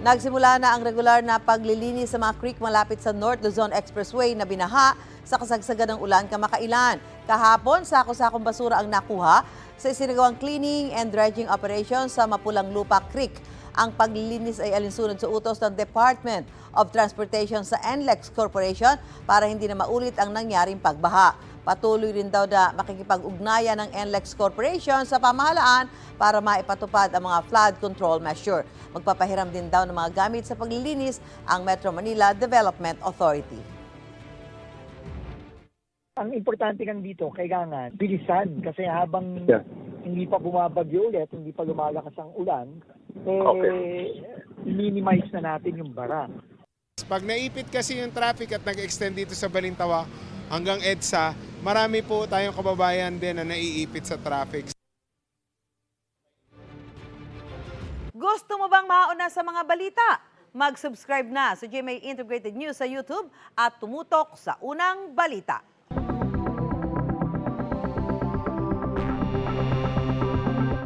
Nagsimula na ang regular na paglilinis sa mga creek malapit sa North Luzon Expressway na binaha sa kasagsagan ng ulan kamakailan. Kahapon, sako-sakong basura ang nakuha sa isinagawang cleaning and dredging operation sa Mapulang Lupa Creek. Ang paglilinis ay alinsunod sa utos ng Department of Transportation sa NLEX Corporation para hindi na maulit ang nangyaring pagbaha. Patuloy rin daw na makikipag-ugnayan ng NLEX Corporation sa pamahalaan para maipatupad ang mga flood control measure. Magpapahiram din daw ng mga gamit sa paglilinis ang Metro Manila Development Authority. Ang importante lang dito, kailangan bilisan kasi habang hindi pa bumabagyo ulit, hindi pa lumalakas ang ulan, minimize na natin yung bara. Pag naipit kasi yung traffic at nag-extend dito sa Balintawak hanggang EDSA, marami po tayong kababayan din na naiipit sa traffic. Gusto mo bang mauna sa mga balita? Mag-subscribe na sa GMA Integrated News sa YouTube at tumutok sa unang balita.